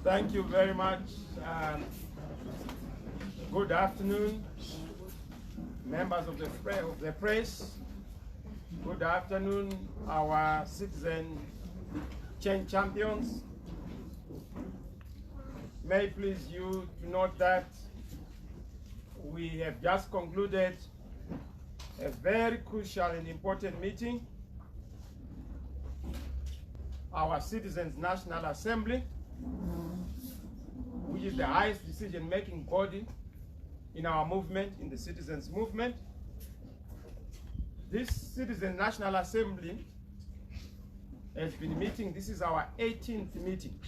Thank you very much. Good afternoon, members of the press. Good afternoon, our citizen change champions. May it please you to note that we have just concluded a very crucial and important meeting. Our Citizens National Assembly, which is the highest decision-making body in our movement, in the citizens movement. This Citizens National Assembly has been meeting. This is our 18th meeting.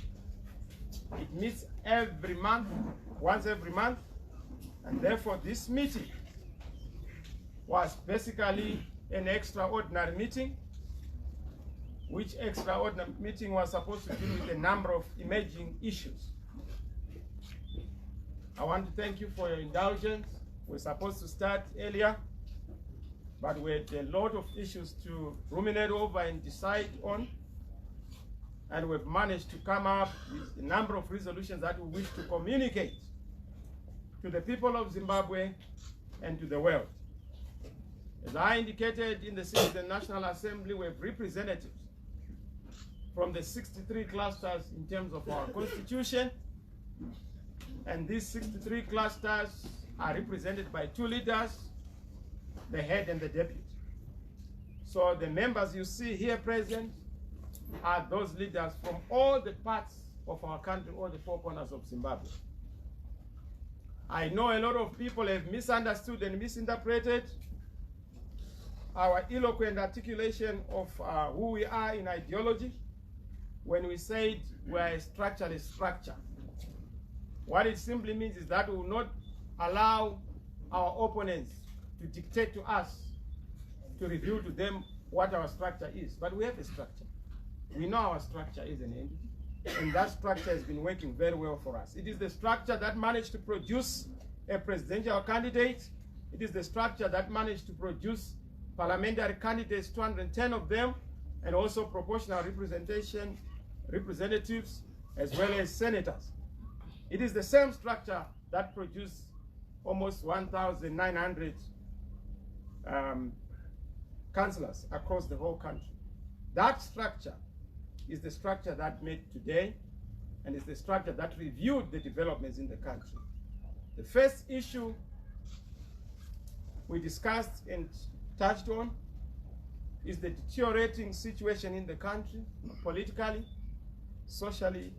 It meets every month, once every month, and therefore this meeting was basically an extraordinary meeting, which extraordinary meeting was supposed to deal with a number of emerging issues. I want to thank you for your indulgence. We're supposed to start earlier, but we had a lot of issues to ruminate over and decide on, and we've managed to come up with a number of resolutions that we wish to communicate to the people of Zimbabwe and to the world. As I indicated in the Citizen National Assembly, we have representatives from the 63 clusters in terms of our constitution, and these 63 clusters are represented by two leaders, the head and the deputy. So the members you see here present are those leaders from all the parts of our country, all the four corners of Zimbabwe. I know a lot of people have misunderstood and misinterpreted our eloquent articulation of who we are in ideology when we said we are a structureless structure. What it simply means is that we will not allow our opponents to dictate to us, to reveal to them what our structure is. But we have a structure. We know our structure is an entity, and that structure has been working very well for us. It is the structure that managed to produce a presidential candidate. It is the structure that managed to produce parliamentary candidates, 210 of them, and also proportional representation, representatives, as well as senators. It is the same structure that produced almost 1,900 councillors across the whole country. That structure is the structure that made today, and is the structure that reviewed the developments in the country. The first issue we discussed and touched on is the deteriorating situation in the country, politically, socially,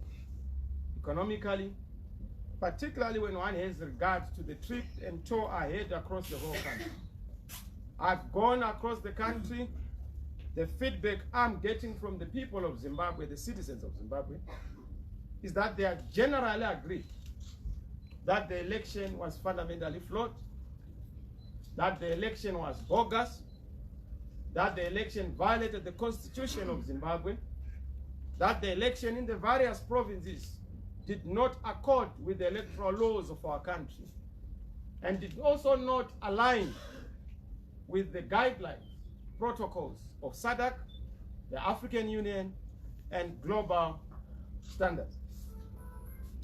economically, particularly when one has regard to the trip and tour ahead across the whole country. I've gone across the country. The feedback I'm getting from the people of Zimbabwe, the citizens of Zimbabwe, is that they are generally agreed that the election was fundamentally flawed, that the election was bogus, that the election violated the constitution of Zimbabwe, that the election in the various provinces did not accord with the electoral laws of our country, and did also not align with the guidelines, protocols of SADC, the African Union, and global standards.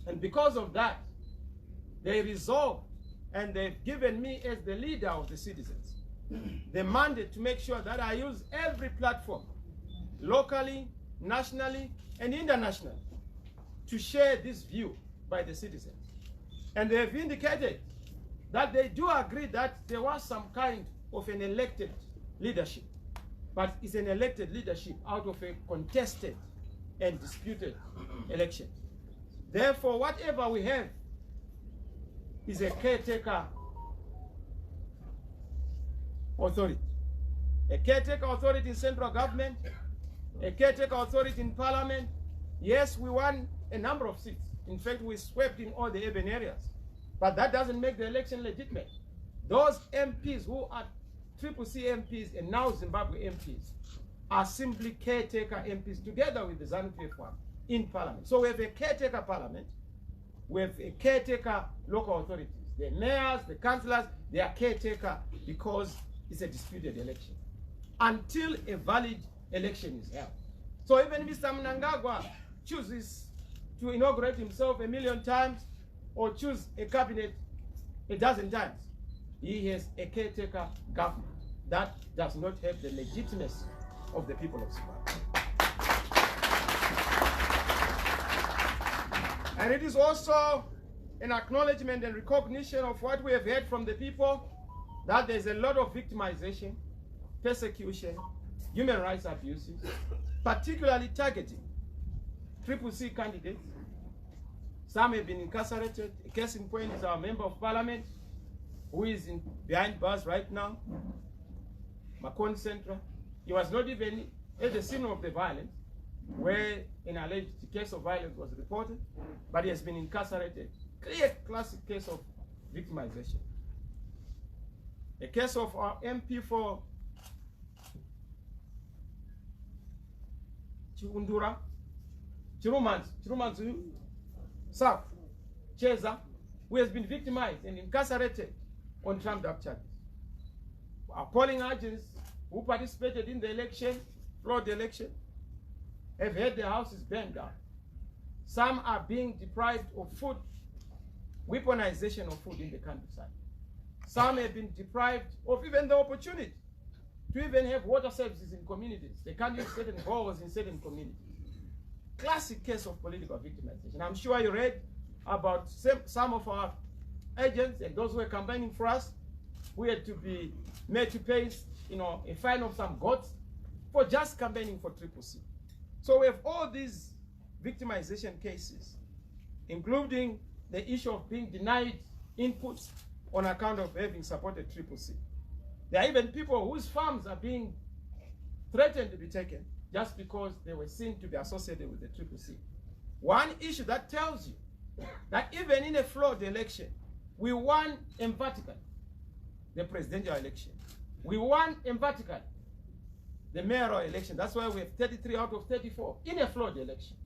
And because of that, they resolved, and they've given me, as the leader of the citizens, the mandate to make sure that I use every platform, locally, nationally, and internationally, to share this view by the citizens. And they have indicated that they do agree that there was some kind of an elected leadership, but it's an elected leadership out of a contested and disputed election. Therefore, whatever we have is a caretaker authority. A caretaker authority in central government, a caretaker authority in parliament. Yes, we won a number of seats. In fact, we swept in all the urban areas. But that doesn't make the election legitimate. Those MPs who are CCC MPs and now Zimbabwe MPs are simply caretaker MPs together with the ZANU-PF one in parliament. So we have a caretaker parliament, we have a caretaker local authorities. The mayors, the councillors, they are caretaker because it's a disputed election until a valid election is held. So even if Mr. Mnangagwa chooses to inaugurate himself 1,000,000 times or choose a cabinet a dozen times. He has a caretaker government that does not have the legitimacy of the people of Zimbabwe. And it is also an acknowledgement and recognition of what we have heard from the people, that there's a lot of victimization, persecution, human rights abuses, particularly targeting CCC candidates. Some have been incarcerated. A case in point is our member of parliament, who is behind bars right now, Makon Central. He was not even at the scene of the violence, where an alleged case of violence was reported, but he has been incarcerated. Clear classic case of victimization. A case of our MP for Chiundura, Chirumanzu, South, Cheza, who has been victimized and incarcerated on trumped-up charges. Our polling agents who participated in the election, fraud election, have had their houses burned down. Some are being deprived of food, weaponization of food in the countryside. Some have been deprived of even the opportunity to even have water services in communities. They can't use certain holes in certain communities. Classic case of political victimization. I'm sure you read about some of our agents and those who were campaigning for us, who had to be made to pay, a fine of some gods for just campaigning for CCC. So we have all these victimization cases, including the issue of being denied inputs on account of having supported CCC. There are even people whose farms are being threatened to be taken just because they were seen to be associated with the CCC. One issue that tells you that even in a flawed election, we won emphatically the presidential election. We won emphatically the mayoral election. That's why we have 33 out of 34 in a flawed election.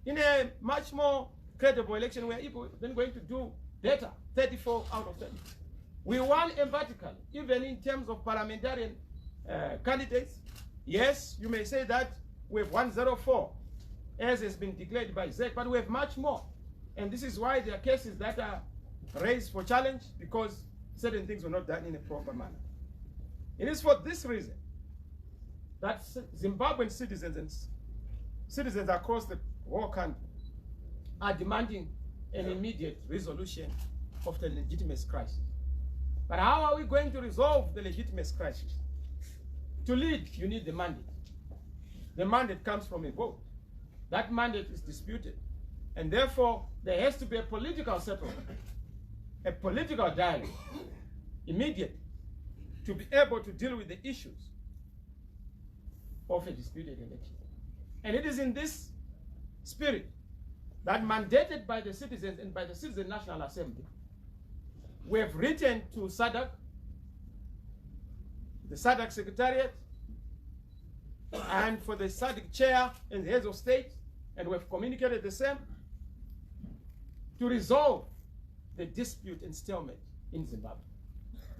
In a much more credible election, we are then going to do better, 34 out of 30. We won emphatically, even in terms of parliamentarian candidates. Yes, you may say that we have 104, as has been declared by ZEC, but we have much more. And this is why there are cases that are raised for challenge, because certain things were not done in a proper manner. It is for this reason that Zimbabwean citizens across the whole country are demanding an immediate resolution of the legitimacy crisis. But how are we going to resolve the legitimacy crisis? To lead, you need the mandate. The mandate comes from a vote. That mandate is disputed. And therefore, there has to be a political settlement, a political dialogue, immediate, to be able to deal with the issues of a disputed election. And it is in this spirit that, mandated by the citizens and by the Citizen National Assembly, we have written to SADC, the SADC Secretariat, and for the SADC Chair and the heads of state, and we have communicated the same, to resolve the dispute and stalemate in Zimbabwe.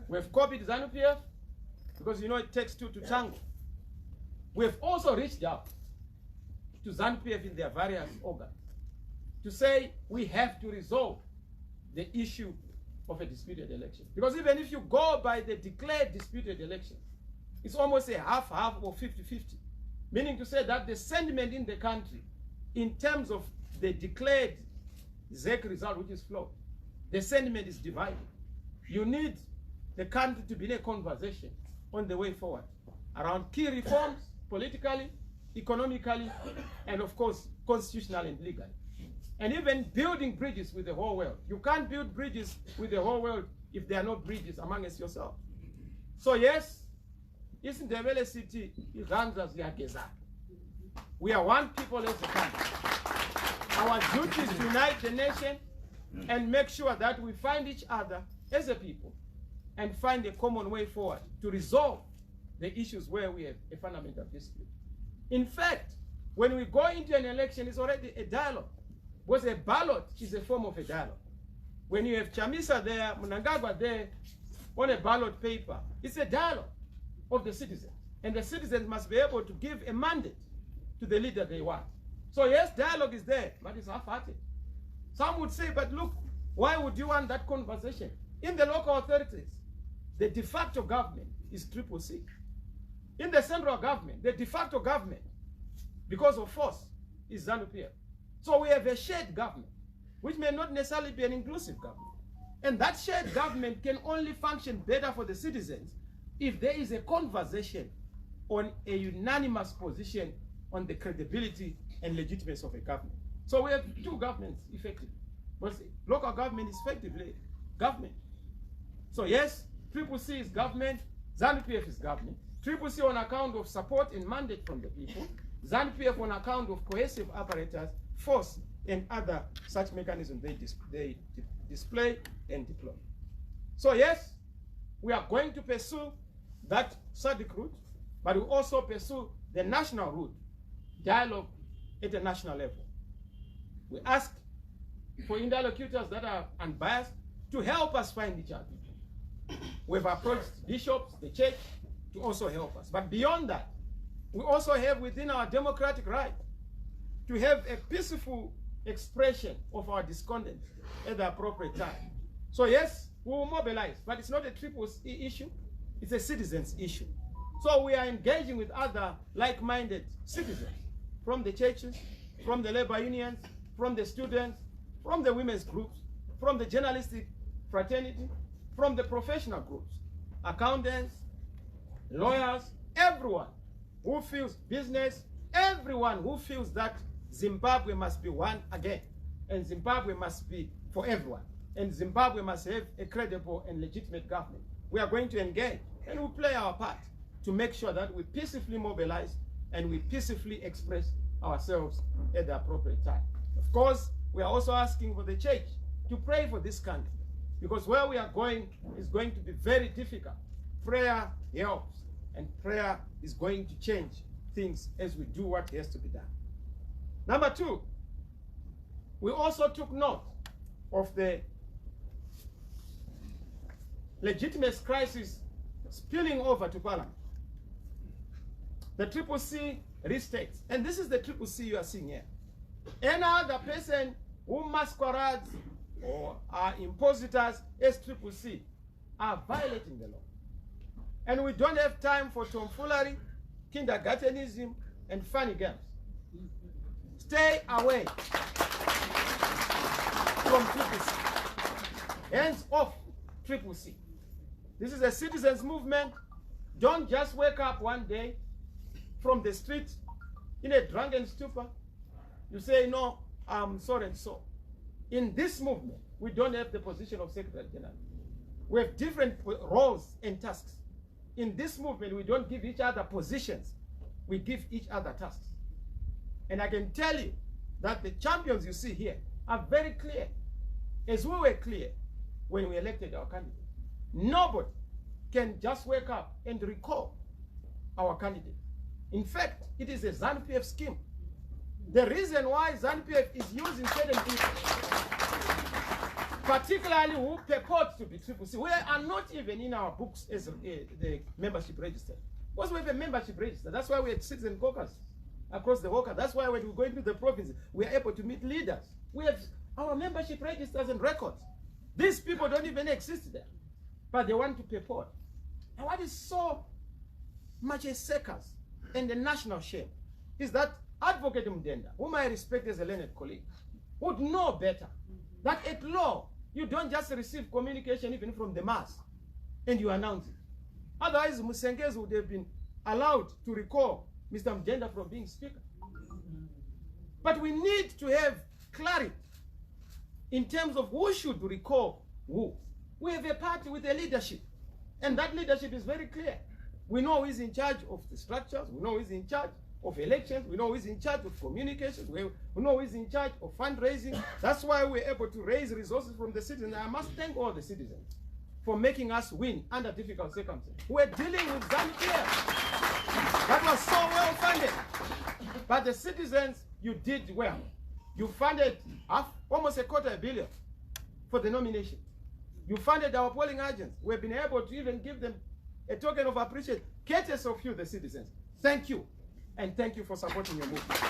We have copied ZANU-PF, because it takes two to tango. We have also reached out to ZANU-PF in their various organs to say we have to resolve the issue of a disputed election. Because even if you go by the declared disputed election, it's almost a half-half or 50-50. Meaning to say that the sentiment in the country, in terms of the declared ZEC result, which is flawed, the sentiment is divided. You need the country to be in a conversation on the way forward around key reforms, politically, economically, and of course, constitutionally and legally. And even building bridges with the whole world. You can't build bridges with the whole world if there are no bridges amongst yourself. So yes, isiNdebele sithi izandla ziyagezana. We are one people as a country. Our duty is to unite the nation and make sure that we find each other as a people and find a common way forward to resolve the issues where we have a fundamental dispute. In fact, when we go into an election, it's already a dialogue. Because a ballot is a form of a dialogue. When you have Chamisa there, Mnangagwa there, on a ballot paper, it's a dialogue of the citizens. And the citizens must be able to give a mandate to the leader they want. So yes, dialogue is there, but it's half-hearted. Some would say, but look, why would you want that conversation? In the local authorities, the de facto government is CCC. In the central government, the de facto government, because of force, is ZANU-PF. So we have a shared government, which may not necessarily be an inclusive government. And that shared government can only function better for the citizens if there is a conversation on a unanimous position on the credibility and legitimacy of a government. So we have two governments, effectively. But local government is effectively government. So yes, CCC is government, ZANU-PF is government. CCC on account of support and mandate from the people, ZANU-PF on account of cohesive apparatus, force, and other such mechanisms they display and deploy. So yes, we are going to pursue that SADC route, but we also pursue the national route, dialogue at a national level. We ask for interlocutors that are unbiased to help us find each other. We've approached bishops, the church, to also help us. But beyond that, we also have within our democratic right to have a peaceful expression of our discontent at the appropriate time. So yes, we will mobilize, but it's not a CCC issue, it's a citizens issue. So we are engaging with other like-minded citizens from the churches, from the labor unions, from the students, from the women's groups, from the journalistic fraternity, from the professional groups, accountants, lawyers, everyone who feels business, everyone who feels that Zimbabwe must be one again, and Zimbabwe must be for everyone, and Zimbabwe must have a credible and legitimate government. We are going to engage, and we'll play our part to make sure that we peacefully mobilize and we peacefully express ourselves at the appropriate time. Of course, we are also asking for the church to pray for this country, because where we are going is going to be very difficult. Prayer helps, and prayer is going to change things as we do what has to be done. Number two, we also took note of the legitimate crisis spilling over to Parliament. The CCC restates, and this is the CCC you are seeing here. Any other person who masquerades or are impositors as CCC are violating the law. And we don't have time for tomfoolery, kindergartenism, and funny games. Stay away from CCC. Hands off CCC. This is a citizens' movement. Don't just wake up one day from the street in a drunken stupor. You say, no, I'm so and so. In this movement, we don't have the position of Secretary General. We have different roles and tasks. In this movement, we don't give each other positions. We give each other tasks. And I can tell you that the champions you see here are very clear, as we were clear when we elected our candidate. Nobody can just wake up and recall our candidate. In fact, it is a ZANU-PF scheme. The reason why ZANU-PF is using certain people, particularly who purport to be CCC, we are not even in our books as the membership register. Because we have a membership register. That's why we have citizen caucus across the world. That's why when we go into the provinces, we are able to meet leaders. We have our membership registers and records. These people don't even exist there, but they want to purport. And what is so much a circus and a national shame is that Advocate Mdenda, whom I respect as a learned colleague, would know better that at law, you don't just receive communication even from the mass and you announce it. Otherwise, Musengezi would have been allowed to recall Mr. Mdenda from being speaker. But we need to have clarity in terms of who should recall who. We have a party with a leadership, and that leadership is very clear. We know who is in charge of the structures, we know who is in charge of elections, we know who is in charge of communications, we know who is in charge of fundraising. That's why we're able to raise resources from the citizens. I must thank all the citizens for making us win under difficult circumstances. We're dealing with ZANU-PF. That was so well funded. But the citizens, you did well. You funded almost $250 million for the nomination. You funded our polling agents. We've been able to even give them a token of appreciation. Courtesy of you, the citizens. Thank you. And thank you for supporting your movement.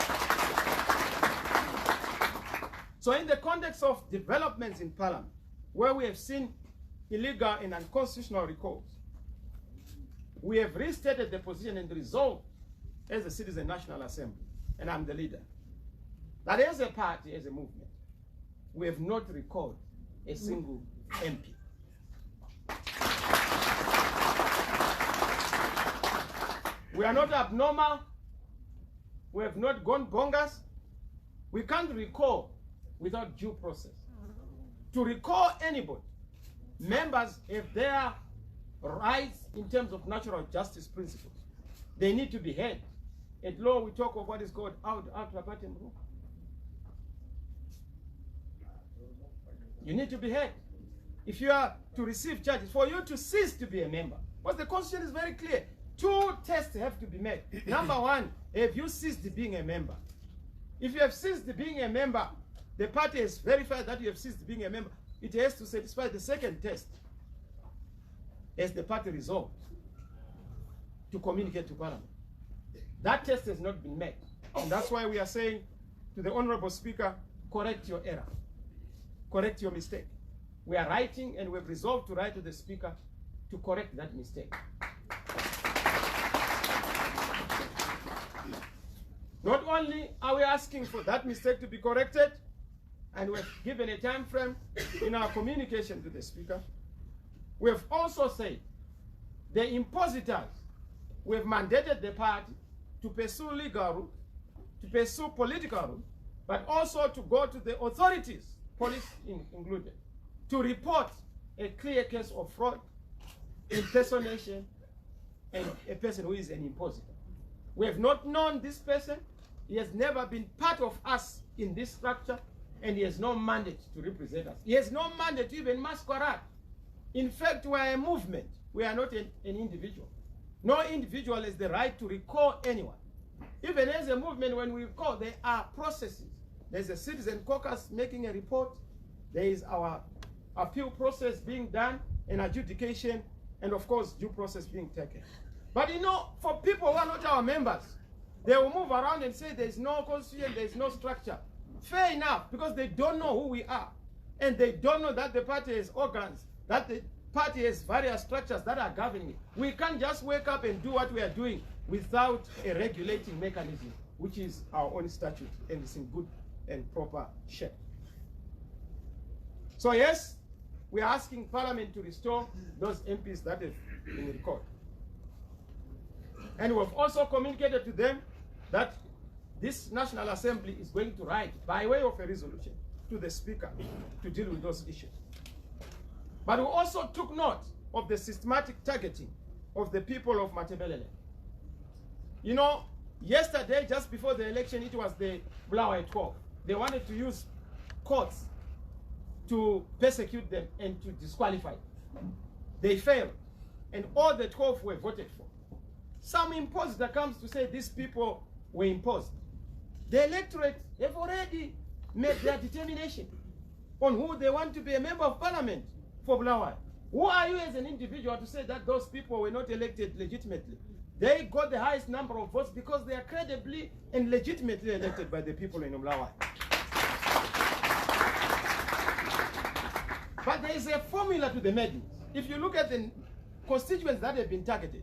So in the context of developments in Parliament, where we have seen illegal and unconstitutional recalls, we have restated the position and resolved as a Citizen National Assembly, and I'm the leader, that as a party, as a movement, we have not recalled a single MP. We are not abnormal. We have not gone bonkers. We can't recall without due process. To recall anybody, members have their rights in terms of natural justice principles. They need to be heard. At law, we talk of what is called out partem rule. You need to be heard. If you are to receive charges, for you to cease to be a member, because the Constitution is very clear. 2 tests have to be met. Number 1, have you ceased being a member? If you have ceased being a member, the party has verified that you have ceased being a member. It has to satisfy the second test as the party resolved to communicate to Parliament. That test has not been met. And that's why we are saying to the Honorable Speaker, correct your error. Correct your mistake. We are writing and we've resolved to write to the Speaker to correct that mistake. Not only are we asking for that mistake to be corrected, and we've given a time frame in our communication to the Speaker, we have also said the impositors, we have mandated the party to pursue legal route, to pursue political route, but also to go to the authorities, police included, to report a clear case of fraud, impersonation, and a person who is an impositor. We have not known this person. He has never been part of us in this structure, and he has no mandate to represent us. He has no mandate to even masquerade. In fact, we are a movement. We are not an individual. No individual has the right to recall anyone. Even as a movement, when we recall, there are processes. There's a citizen caucus making a report. There is our appeal process being done, and adjudication, and of course, due process being taken. But you know, for people who are not our members, they will move around and say there's no constitution, there's no structure. Fair enough, because they don't know who we are. And they don't know that the party has organs, that the party has various structures that are governing it. We can't just wake up and do what we are doing without a regulating mechanism, which is our own statute, and it's in good and proper shape. So yes, we are asking Parliament to restore those MPs that have been recalled. And we've also communicated to them that this National Assembly is going to write, by way of a resolution, to the Speaker to deal with those issues. But we also took note of the systematic targeting of the people of Matabeleland. You know, yesterday, just before the election, it was the Bulawayo 12. They wanted to use courts to persecute them and to disqualify them. They failed, and all the 12 were voted for. Some imposter comes to say these people were imposed. The electorate have already made their determination on who they want to be a member of Parliament for Bulawayo. Who are you as an individual to say that those people were not elected legitimately? They got the highest number of votes because they are credibly and legitimately elected by the people in Bulawayo. But there is a formula to the madness. If you look at the constituents that have been targeted,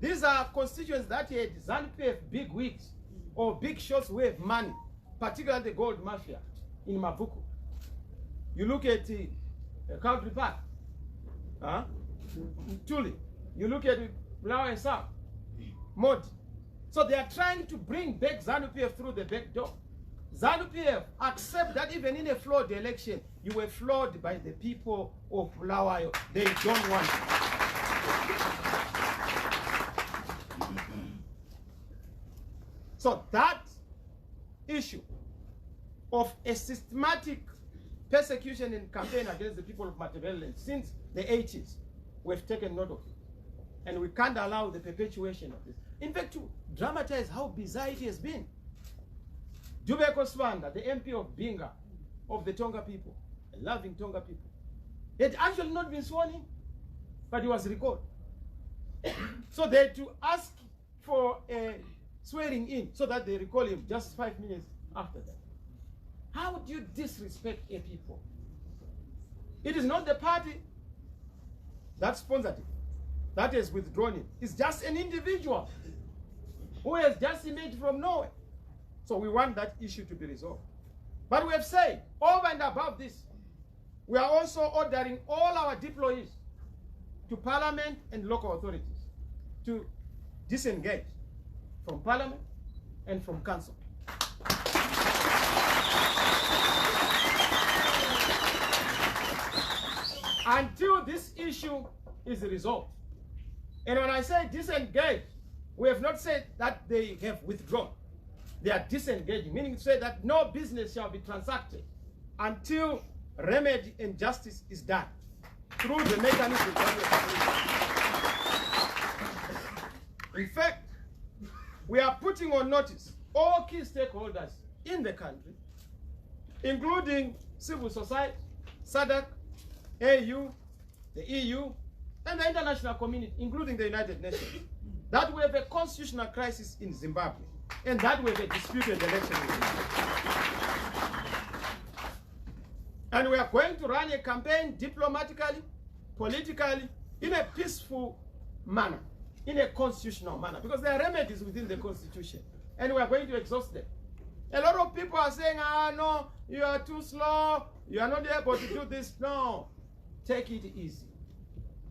these are constituents that had ZANU-PF big wigs or big shots who have money, particularly the gold mafia in Mavuku. You look at Country Park, Tuli. You look at Bulawayo South, Modi. So they are trying to bring back ZANU-PF through the back door. ZANU-PF accept that even in a flawed election, you were flawed by the people of Bulawayo. They don't want it. So that issue of a systematic persecution and campaign against the people of Matabeleland since the 80s, we've taken note of it. And we can't allow the perpetuation of this. In fact, to dramatize how bizarre it has been, Dube Koswanda, the MP of Binga, of the Tonga people, a loving Tonga people, he had actually not been sworn in, but he was recalled. So they had to ask for a swearing in so that they recall him just 5 minutes after that. How do you disrespect a people? It is not the party that sponsored it, that has withdrawn it. It's just an individual who has just emerged from nowhere. So we want that issue to be resolved. But we have said, over and above this, we are also ordering all our deployees to Parliament and local authorities to disengage from Parliament and from Council. Until this issue is resolved. And when I say disengage, we have not said that they have withdrawn. They are disengaging, meaning to say that no business shall be transacted until remedy and justice is done through the mechanism that we have. In fact, we are putting on notice all key stakeholders in the country, including civil society, SADC, AU, the EU, and the international community, including the United Nations, that we have a constitutional crisis in Zimbabwe, and that we have a disputed election in Zimbabwe. And we are going to run a campaign diplomatically, politically, in a peaceful manner, in a constitutional manner, because there are remedies within the Constitution, and we are going to exhaust them. A lot of people are saying, no, you are too slow, you are not able to do this. No, take it easy.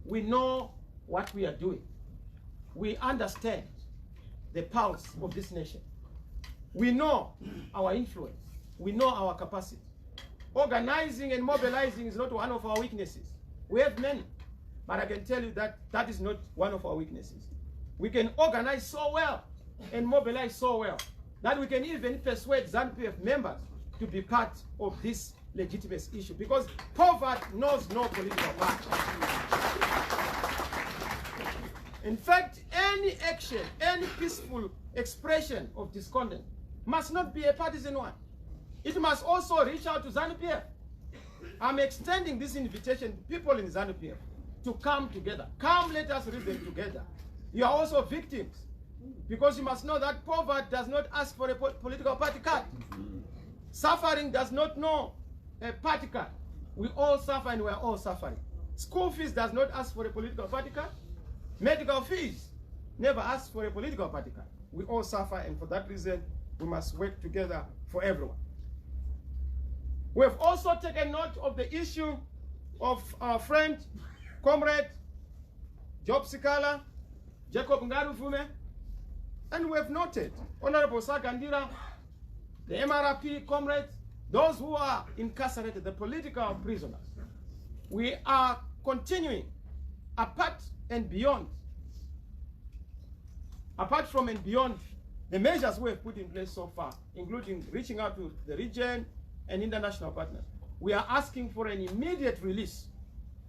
We know what we are doing. We understand the pulse of this nation. We know our influence. We know our capacity. Organizing and mobilizing is not one of our weaknesses. We have many, but I can tell you that that is not one of our weaknesses. We can organize so well and mobilize so well that we can even persuade ZANU-PF members to be part of this legitimate issue, because poverty knows no political party. In fact, any action, any peaceful expression of discontent must not be a partisan one. It must also reach out to ZANU-PF. I'm extending this invitation to people in ZANU-PF to come together. Come, let us reason together. You are also victims, because you must know that poverty does not ask for a political party card. Suffering does not know a party card. We all suffer and we are all suffering. School fees does not ask for a political party card. Medical fees never ask for a political party card. We all suffer, and for that reason, we must work together for everyone. We have also taken note of the issue of our friend, comrade, Job Sikala, Jacob Ngaruvume, and we have noted Honorable Sagandira, the MRP comrades, those who are incarcerated, the political prisoners. We are continuing apart from and beyond the measures we have put in place so far, including reaching out to the region and international partners. We are asking for an immediate release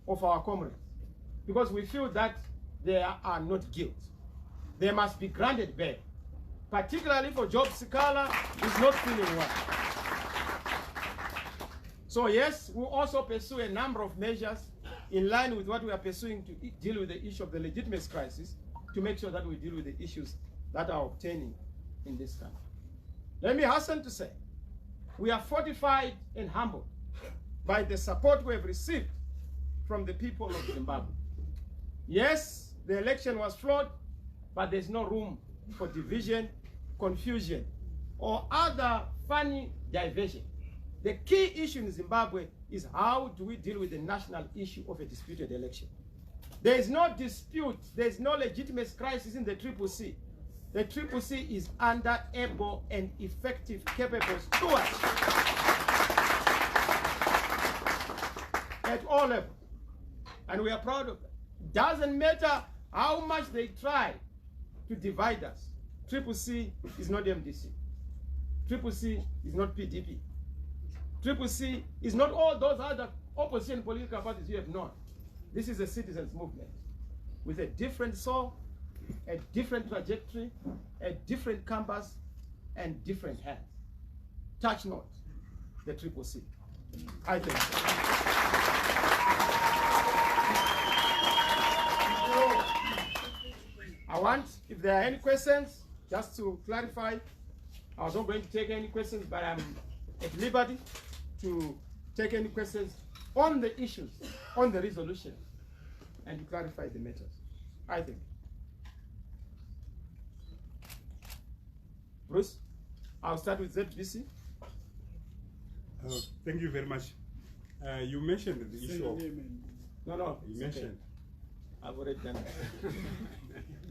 of our comrades, because we feel that they are not guilty. They must be granted bail, particularly for Job Sikala, who is not feeling well. So yes, we'll also pursue a number of measures in line with what we are pursuing to deal with the issue of the legitimacy crisis, to make sure that we deal with the issues that are obtaining in this country. Let me hasten to say, we are fortified and humbled by the support we have received from the people of Zimbabwe. Yes, the election was flawed, but there's no room for division, confusion, or other funny diversion. The key issue in Zimbabwe is how do we deal with the national issue of a disputed election. There is no dispute, there is no legitimate crisis in the CCC. The CCC is under able and effective, capable stewards at all levels. And we are proud of that. Doesn't matter how much they try to divide us. CCC is not MDC. CCC is not PDP. CCC is not all those other opposition political parties you have known. This is a citizens' movement with a different soul, a different trajectory, a different compass, and different hands. Touch not the CCC. I think so. I want, if there are any questions, just to clarify, I was not going to take any questions, but I'm at liberty to take any questions on the issues, on the resolution, and to clarify the matters, I think. Bruce, I'll start with ZBC. Thank you very much. You mentioned the issue of... No, you mentioned. Okay. I've already done it.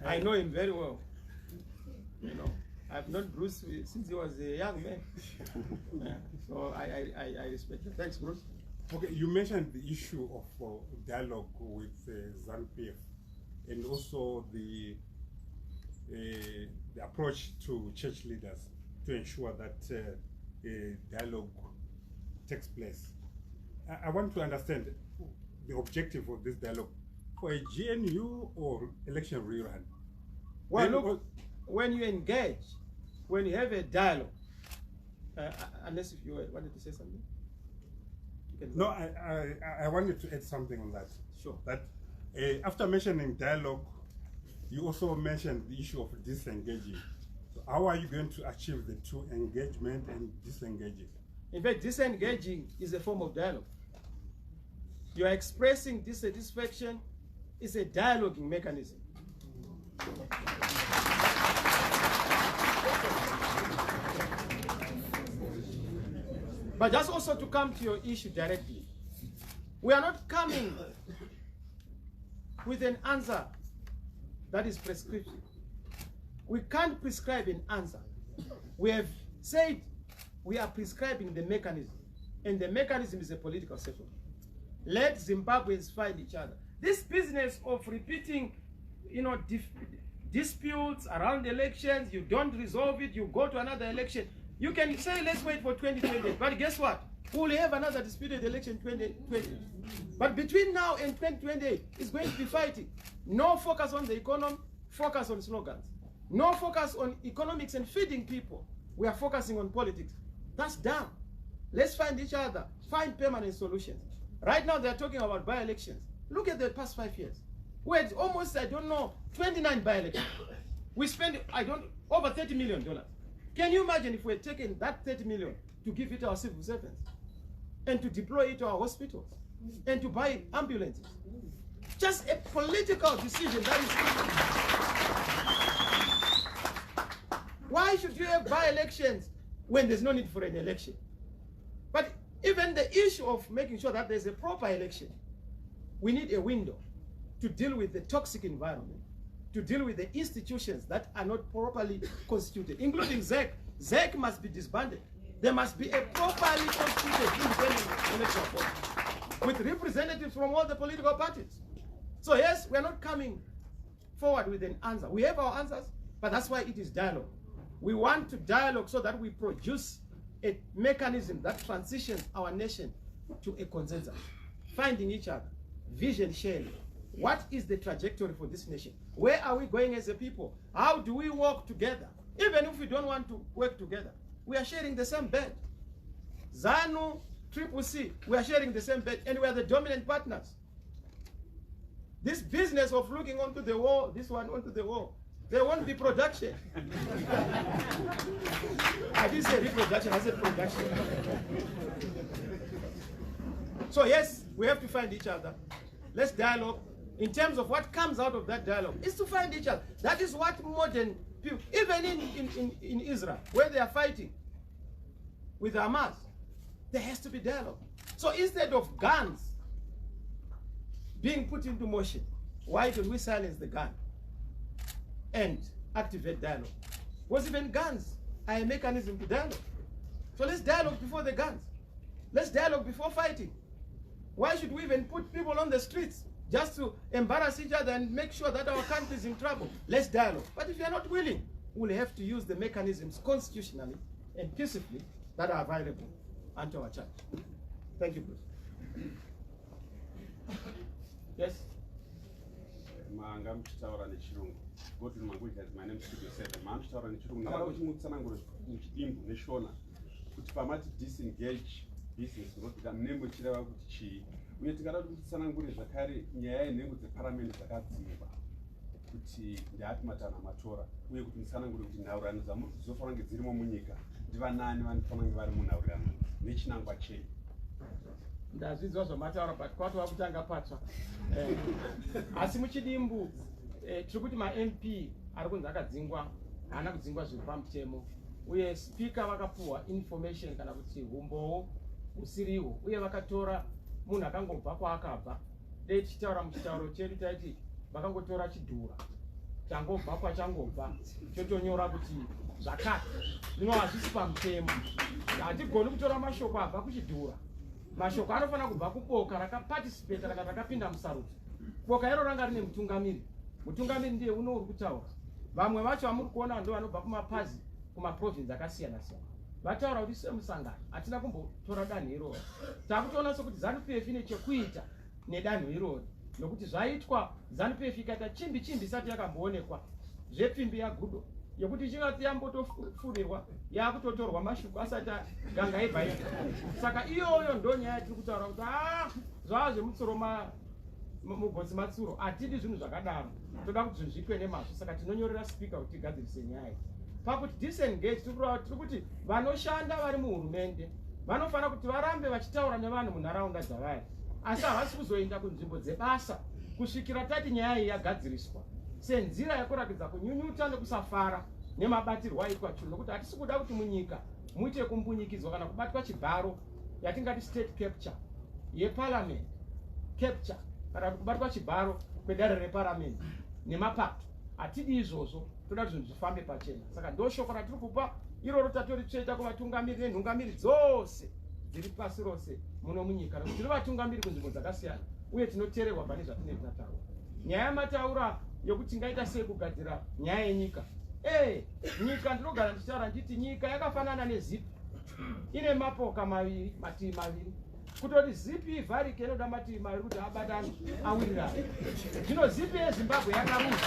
I know him very well. You know, I've known Bruce since he was a young man. Yeah, so I respect it. Thanks, Bruce. Okay, you mentioned the issue of dialogue with ZANU-PF and also the approach to church leaders to ensure that dialogue takes place. I want to understand the objective of this dialogue for a GNU or election rerun. Well, look, when you engage, when you have a dialogue, unless if you wanted to say something? No, I wanted to add something on that. Sure. That after mentioning dialogue, you also mentioned the issue of disengaging. So how are you going to achieve the two, engagement and disengaging? In fact, disengaging is a form of dialogue. You are expressing dissatisfaction. It's a dialoguing mechanism. But just also to come to your issue directly, we are not coming with an answer that is prescriptive. We can't prescribe an answer. We have said we are prescribing the mechanism, and the mechanism is a political settlement. Let Zimbabweans find each other. This business of repeating, disputes around elections, you don't resolve it, you go to another election. You can say, let's wait for 2020, but guess what? We'll have another disputed election 2020. But between now and 2028, it's going to be fighting. No focus on the economy, focus on slogans. No focus on economics and feeding people. We are focusing on politics. That's dumb. Let's find each other, find permanent solutions. Right now, they're talking about by-elections. Look at the past 5 years. We had almost, 29 by-elections. We spent, over $30 million. Can you imagine if we had taken that 30 million to give it to our civil servants and to deploy it to our hospitals and to buy ambulances? Just a political decision that is... Why should you have by-elections when there's no need for an election? But even the issue of making sure that there's a proper election, we need a window to deal with the toxic environment, to deal with the institutions that are not properly constituted, including ZEC. ZEC must be disbanded. There must be a properly constituted independent electoral board with representatives from all the political parties. So yes, we are not coming forward with an answer. We have our answers, but that's why it is dialogue. We want to dialogue so that we produce a mechanism that transitions our nation to a consensus, finding each other, vision sharing. What is the trajectory for this nation? Where are we going as a people? How do we work together? Even if we don't want to work together, we are sharing the same bed. ZANU, CCC, we are sharing the same bed, and we are the dominant partners. This business of looking onto the wall, this one onto the wall, there won't be production. I didn't say reproduction, I said production. So yes, we have to find each other. Let's dialogue. In terms of what comes out of that dialogue, is to find each other. That is what modern people, even in Israel, where they are fighting with Hamas, there has to be dialogue. So instead of guns being put into motion, why don't we silence the gun and activate dialogue? Because even guns are a mechanism to dialogue. So let's dialogue before the guns. Let's dialogue before fighting. Why should we even put people on the streets just to embarrass each other and make sure that our country is in trouble? Let's dialogue. But if you are not willing, we'll have to use the mechanisms constitutionally and peacefully that are available unto our church. Thank you, Bruce. Yes? Go to Manguita, my name is Studio 7. Manchester and Chirung, disengage business, not name which we had to get out of Sananguri Zakari, Nya, with the Parliament Zakazimba, which the Atmata Matora, we would in Sananguri now and Zamu, Zofang Zimo Munica. ndivanani vanofanira kunge vari munhaurirano nechinangwa chei? Ndazvidzwa zvamataura but kwatova kutanga patsva. Asi muchidimbu tiri kuti ma-MP ari kunzi akadzingwa, haana kudzingwa zviri pamutemo, uye speaker vakapuhwa information kana kuti umbowo usiriwo, uye vakatora munhu akangobva kwaakabva. Dei tichitaura muchitauro chedu taiti vakangotora chidhura changobva kwachangobva chotonyora kuti zvakati. Zvino hazvisi pamutemo. Hatigoni kutora mashoko abva kuchidhura. Mashoko anofanira kubva kuboka rakaparticipate kana rakapinda musarudzo. Boka iro ranga rine mutungamiri. Mutungamiri ndiye uno uri kutaura. Vamwe vacho vamuri kuona ndo vanobva kumapazi kumaprovinsi akasiyana siyana. Vataura kuti semusangano hatina kumbotora danho iroro. Takutoona sokuti ZANU-PF ine chekuita nedanho iroro. Nokuti zvaitwa ZANU-PF ikaita chimbi isati yakamboonekwa. Zvepfimbi yagudo yokuti ichingati yambotofurirwa yakutotorwa mashuku asati ganga ibvaita. Saka iyoyo ndo nyaya yatiri kutaura kuti zvava zvemutsoro mugotsi matsuro hatidi zvinhu zvakadaro. Toda kuti zvinhu zviitwe nemazvo. Saka tinonyorera speaker kuti tigadzirise nyaya. Pakuti disengage tiri kuti vanoshanda vari muhurumende vanofanira kuti varambe vachitaura nevanhu munharaunda dzavari. Asi havasi kuzoenda kunzvimbo dzebasa kusvikira tati nyaya iyi yagadziriswa senzira yekurakidza kunyunyuta nekusafara nemabatirwo aitwa chinhu, nokuti hatisi kuda kuti munyika muite kumbunyikidzwa kana kubatwa chibharo yatingati state capture yeparliament capture kana kubatwa chibharo kwedare reparliament nemapato. Hatidi izvozvo, toda kuti zvinhu zvifambe pachena. Saka ndo shoko ratiri kupa iroro tatoritsveta kuvatungamiri nenhungamiri dzose dziri pasi rose muno munyika, nokuti tiri vatungamiri kunzvimbo dzakasiyana uye tinoteererwa pane zvatinenge tataura. Nyaya yamataura yokuti tingaita sei kugadzira nyaya yenyika. Nyika ndinogara ndichitaura nditi nyika yakafanana nezipi ine mapoka maviri, mativi maviri. Kutoti zipi ivharike inoda mativi maviri kuti abatane awirirana. Zvino zipi yeZimbabwe yakaruka.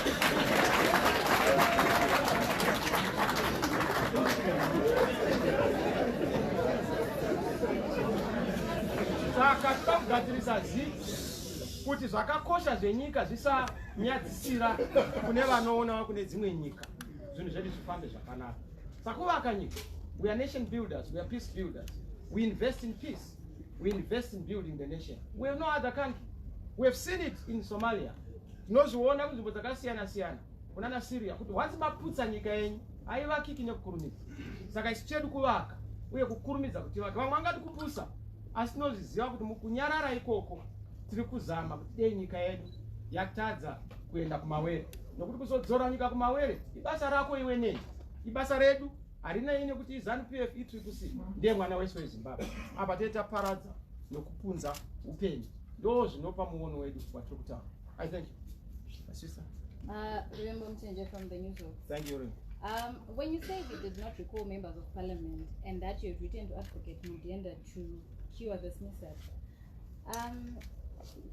Saka toda kugadzirisa zipi kuti zvakakosha zvenyika zvisanyadzisira kune vanoona kune dzimwe nyika. Zvinhu zvedu zvifambe zvakanaka. Saka kuvaka nyika, we are nation builders, we are peace builders. We invest in peace. We invest in building the nation. We have no other country. We have seen it in Somalia. Tinozviona kunzvimbo dzakasiyana siyana. Kunana Syria kuti once maputsa nyika yenyu haivakiki nekukurumidza. Saka isu chedu kuvaka uye kukurumidza kuti vake. Vamwe vangati kupusa, asi tinozviziva kuti mukunyarara ikoko tiri kuzama kuti dei nyika yedu yatadza kuenda kumawere. Nokuti kuzodzora nyika kumawere ibasa rako iwe neni. Ibasa redu harina ine kuti ZANU-PF i-CCC ndiye mwana wese weZimbabwe. Apa teta paradza nokupunza upenyu. Ndo zvinopa muono wedu watiri kutaura. I thank you. My sister. Remember Mtenje from the newsroom. Thank you, Rim. When you say you did not recall members of parliament and that you have written to Advocate Mudenda to cure this mishap,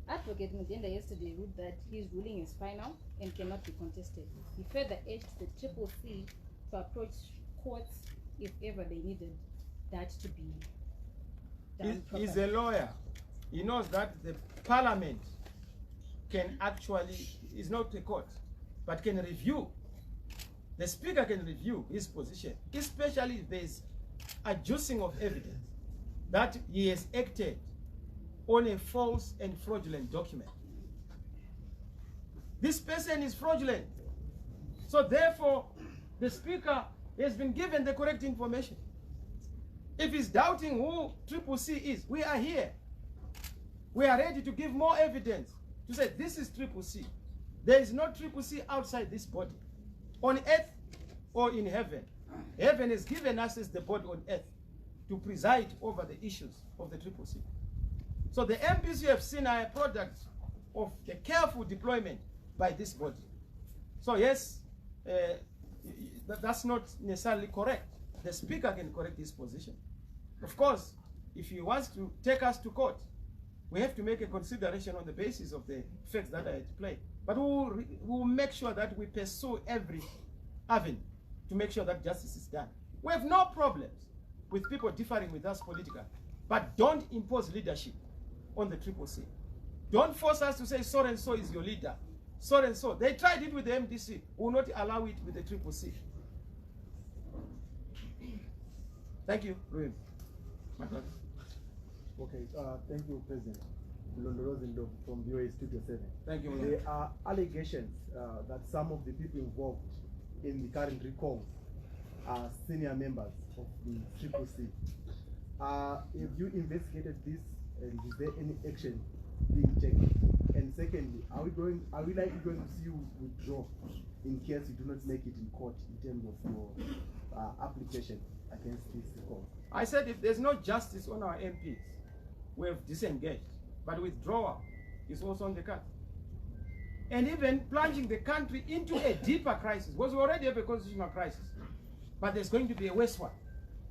Advocate Mudenda yesterday wrote that his ruling is final and cannot be contested. He further urged the CCC to approach courts if ever they needed that to be done properly. He's a lawyer. He knows that the parliament can actually, is not a court, but can review. The speaker can review his position, especially if there is a adducing of evidence that he has acted on a false and fraudulent document. This person is fraudulent. So therefore, the speaker has been given the correct information. If he's doubting who CCC is, we are here. We are ready to give more evidence to say this is CCC. There is no CCC outside this body, on earth or in heaven. Heaven has given us as the body on earth to preside over the issues of the CCC. So the MPs you have seen are a product of the careful deployment by this body. So yes, that's not necessarily correct. The speaker can correct his position. Of course, if he wants to take us to court, we have to make a consideration on the basis of the facts that are at play. But we'll make sure that we pursue every avenue to make sure that justice is done. We have no problems with people differing with us politically, but don't impose leadership on the CCC. Don't force us to say so and so is your leader. So and so. They tried it with the MDC. We will not allow it with the CCC. Thank you, Ruiz. My brother. Okay, thank you, President. Londorozindo from VOA Studio 7. Thank you. There are allegations that some of the people involved in the current recall are senior members of the CCC. Have you investigated this, and is there any action being taken? And secondly, are we likely going to see you withdraw in case you do not make it in court in terms of your application against this recall? I said if there's no justice on our MPs, we have disengaged. But withdrawal is also on the card. And even plunging the country into a deeper crisis, because we already have a constitutional crisis. But there's going to be a worse one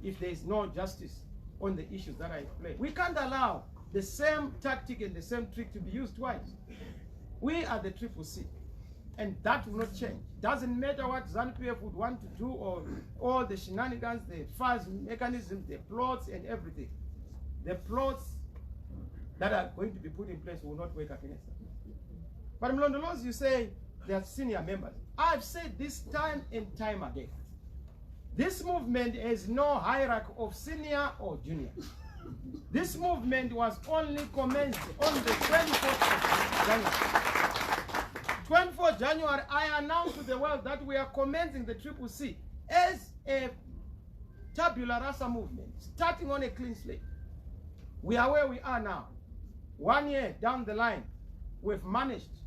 if there is no justice on the issues that I explained. We can't allow the same tactic and the same trick to be used twice. We are the CCC, and that will not change. Doesn't matter what ZANU-PF would want to do, or all the shenanigans, the fuzz mechanism, the plots and everything. The plots that are going to be put in place will not work against us. But Mlondolozi, you say they are senior members. I've said this time and time again. This movement has no hierarchy of senior or junior. This movement was only commenced on the 24th of January. 24th January, I announced to the world that we are commencing the CCC as a tabula rasa movement, starting on a clean slate. We are where we are now. 1 year down the line, we've managed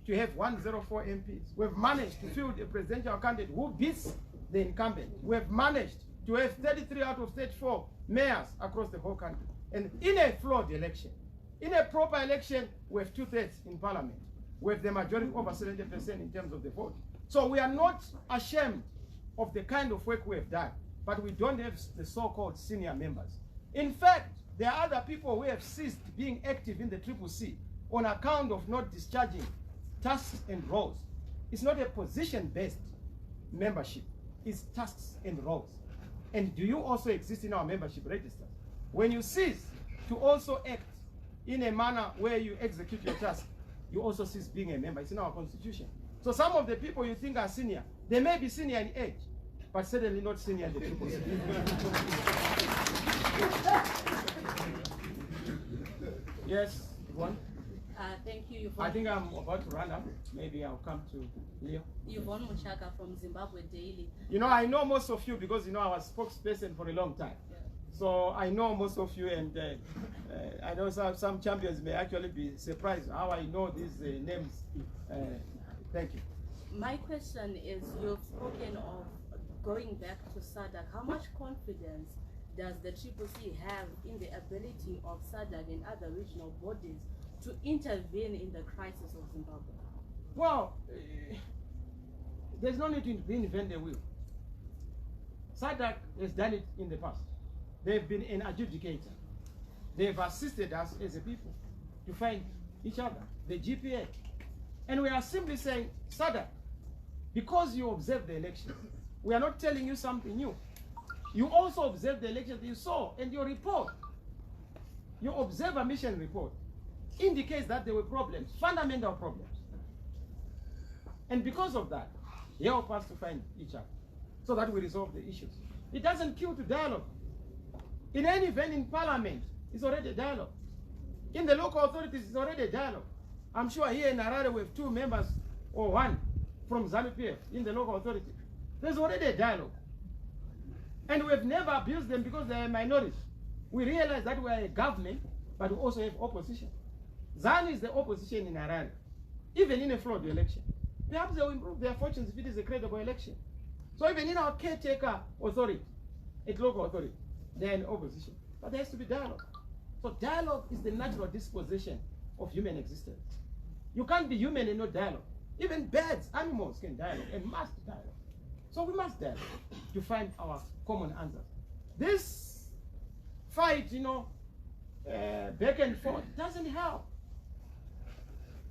to have 104 MPs. We've managed to field a presidential candidate who beats the incumbent. We've managed to have 33 out of 34 mayors across the whole country. And in a flawed election, in a proper election, we have 2/3 in parliament. We have the majority over 70% in terms of the vote. So we are not ashamed of the kind of work we have done, but we don't have the so-called senior members. In fact, there are other people who have ceased being active in the CCC on account of not discharging tasks and roles. It's not a position-based membership. It's tasks and roles. And do you also exist in our membership register? When you cease to also act in a manner where you execute your task, you also cease being a member. It's in our constitution. So some of the people you think are senior, they may be senior in age, but certainly not senior in the CCC. Yes, one. Thank you. I think I'm about to run up. Maybe I'll come to Leo. Yvonne Muchaka from Zimbabwe Daily. You know, I know most of you because, you know, I was spokesperson for a long time. Yeah. So I know most of you, and I know some champions may actually be surprised how I know these names. Thank you. My question is, you've spoken of going back to SADC. How much confidence does the CCC have in the ability of SADC and other regional bodies to intervene in the crisis of Zimbabwe? Well, there's no need to reinvent the wheel. SADC has done it in the past. They've been an adjudicator. They've assisted us as a people to find each other, the GPA. And we are simply saying, SADC, because you observed the elections, we are not telling you something new. You also observed the elections you saw, and your report, your observer mission report, indicates that there were problems, fundamental problems. And because of that, help us to find each other so that we resolve the issues. It doesn't kill to dialogue. In any event in parliament, it's already a dialogue. In the local authorities, it's already a dialogue. I'm sure here in Harare we have 2 members or 1 from ZANU-PF in the local authority. There's already a dialogue. And we've never abused them because they are minorities. We realize that we are a government, but we also have opposition. ZANU is the opposition in Harare, even in a flawed election. Perhaps they will improve their fortunes if it is a credible election. So even in our caretaker authority, at local authority, they are in opposition. But there has to be dialogue. So dialogue is the natural disposition of human existence. You can't be human and not dialogue. Even birds, animals can dialogue and must dialogue. So we must dialogue to find our common answers. This fight, you know, back and forth doesn't help.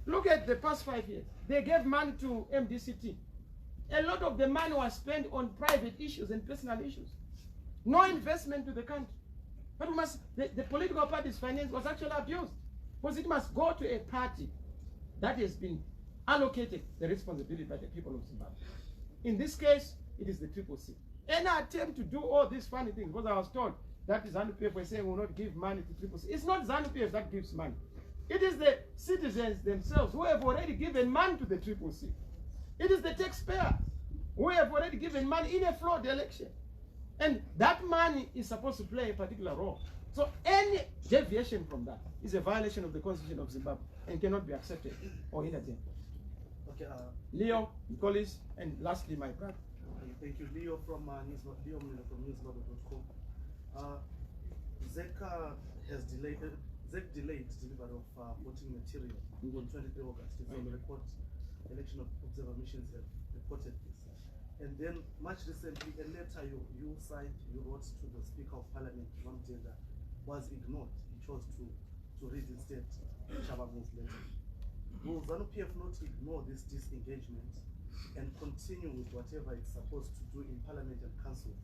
Look at the past 5 years. They gave money to MDCT. A lot of the money was spent on private issues and personal issues. No investment to the country. But we must, the political party's finance was actually abused, because it must go to a party that has been allocated the responsibility by the people of Zimbabwe. In this case, it is the CCC. Any attempt to do all these funny things, because I was told that ZANU-PF were saying will not give money to Triple C. It's not ZANU-PF that gives money. It is the citizens themselves who have already given money to the Triple C. It is the taxpayers who have already given money in a flawed election. And that money is supposed to play a particular role. So any deviation from that is a violation of the Constitution of Zimbabwe and cannot be accepted or entertained. Okay, Leo, Nicholas, and lastly, my brother. okay, thank you. Leo from newsblog.com. ZEC delayed delivery of voting material on 23 August. It's on the record. Election observer missions have reported this. And then much recently, a letter you wrote to the Speaker of Parliament, Mamdenda, was ignored. He chose to read instead Shabamu's letter. Will ZANU-PF not ignore this disengagement and continue with whatever it's supposed to do in Parliament and councils?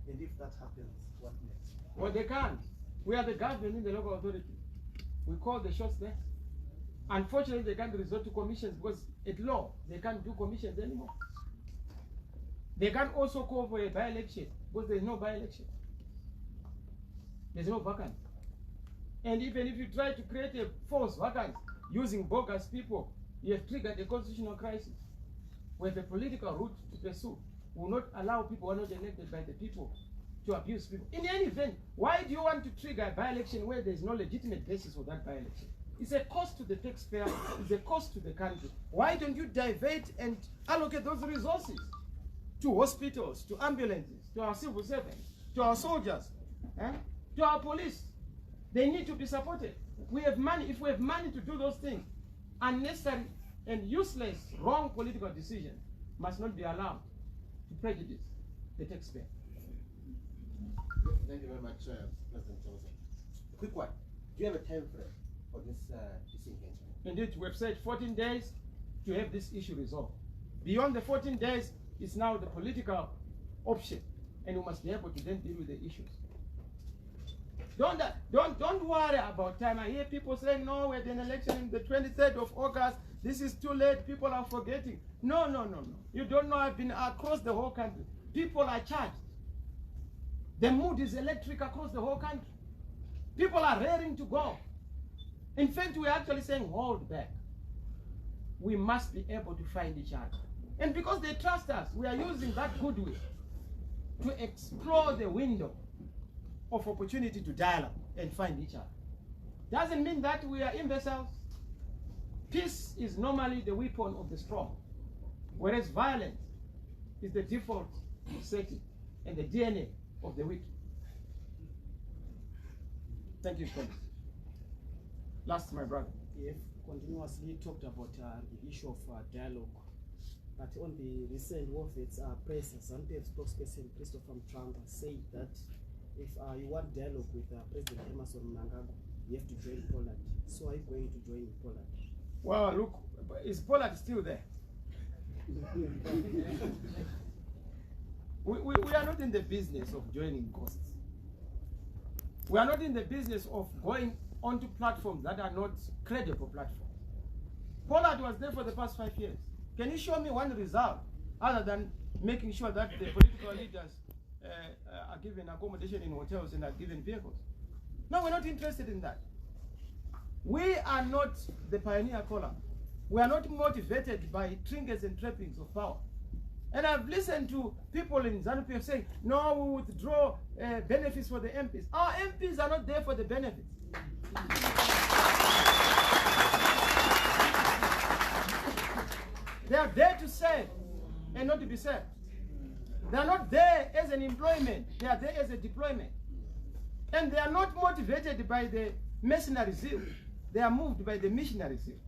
And if that happens, what next? Well, they can't. We are the government in the local authority. We call the shots there. Unfortunately, they can't resort to commissions because at law, they can't do commissions anymore. They can also call for a by-election because there is no by-election. There's no vacancy. And even if you try to create a false vacancy using bogus people, you have triggered a constitutional crisis. We have a political route to pursue. We will not allow people who are not elected by the people to abuse people. In any event, why do you want to trigger a by-election where there is no legitimate basis for that by-election? It's a cost to the taxpayer, it's a cost to the country. Why don't you divert and allocate those resources to hospitals, to ambulances, to our civil servants, to our soldiers, to our police? They need to be supported. We have money. If we have money to do those things, unnecessary and useless, wrong political decisions must not be allowed to prejudice the taxpayer. Thank you very much, President Chamisa. Quick one. Do you have a time frame for this disengagement? Indeed, we have said 14 days to have this issue resolved. Beyond the 14 days, it's now the political option, and we must be able to then deal with the issues. Don't worry about time. I hear people saying, no, we had an election on the 23rd of August. This is too late. People are forgetting. No. You don't know. I've been across the whole country. People are charged. The mood is electric across the whole country. People are raring to go. In fact, we're actually saying, hold back. We must be able to find each other. And because they trust us, we are using that goodwill to explore the window of opportunity to dialogue and find each other. Doesn't mean that we are imbeciles. Peace is normally the weapon of the strong, whereas violence is the default setting and the DNA of the weak. Thank you, friends. Last, my brother. You've continuously talked about the issue of dialogue, but on the recent Warfits press, ZANU-PF spokesperson Christopher Mtranga said that if you want dialogue with President Emmerson Mnangagwa, you have to join Poland. So are you going to join Poland? Well, look, is Poland still there? We are not in the business of joining costs. We are not in the business of going onto platforms that are not credible platforms. Poland was there for the past 5 years. Can you show me one result other than making sure that the political leaders are given accommodation in hotels and are given vehicles? No, we're not interested in that. We are not the pioneer column. We are not motivated by trinkets and trappings of power. And I've listened to people in ZANU-PF saying, no, we withdraw benefits for the MPs. Our MPs are not there for the benefits. They are there to serve and not to be served. They are not there as an employment. They are there as a deployment. And they are not motivated by the mercenary zeal. They are moved by the missionary zeal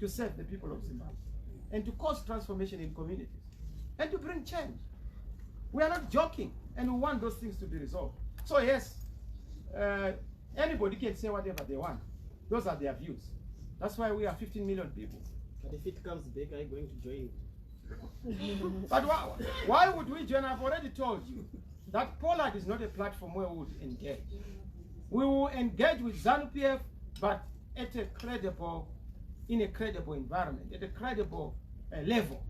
to serve the people of Zimbabwe and to cause transformation in communities and to bring change. We are not joking, and we want those things to be resolved. So yes, anybody can say whatever they want. Those are their views. That's why we are 15 million people. But if it comes back, are you going to join? But why would we join? I've already told you that Poland is not a platform where we would engage. We will engage with ZANU-PF, but at a credible, in a credible environment, at a credible level.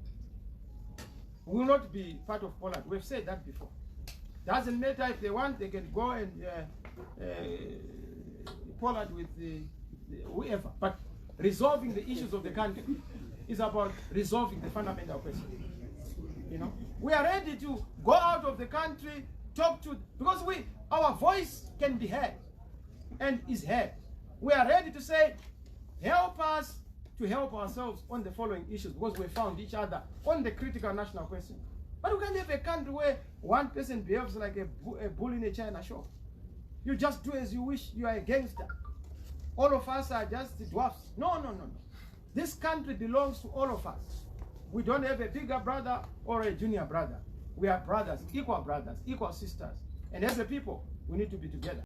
We will not be part of Poland. We've said that before. Doesn't matter if they want, they can go and Poland with whoever. But resolving the issues of the country is about resolving the fundamental question. You know, we are ready to go out of the country, talk to, because our voice can be heard and is heard. We are ready to say, help us to help ourselves on the following issues, because we found each other on the critical national question. But we can't have a country where one person behaves like a bull in a china shop. You just do as you wish. You are a gangster. All of us are just dwarfs. No, no, no, no. This country belongs to all of us. We don't have a bigger brother or a junior brother. We are brothers, equal sisters. And as a people, we need to be together.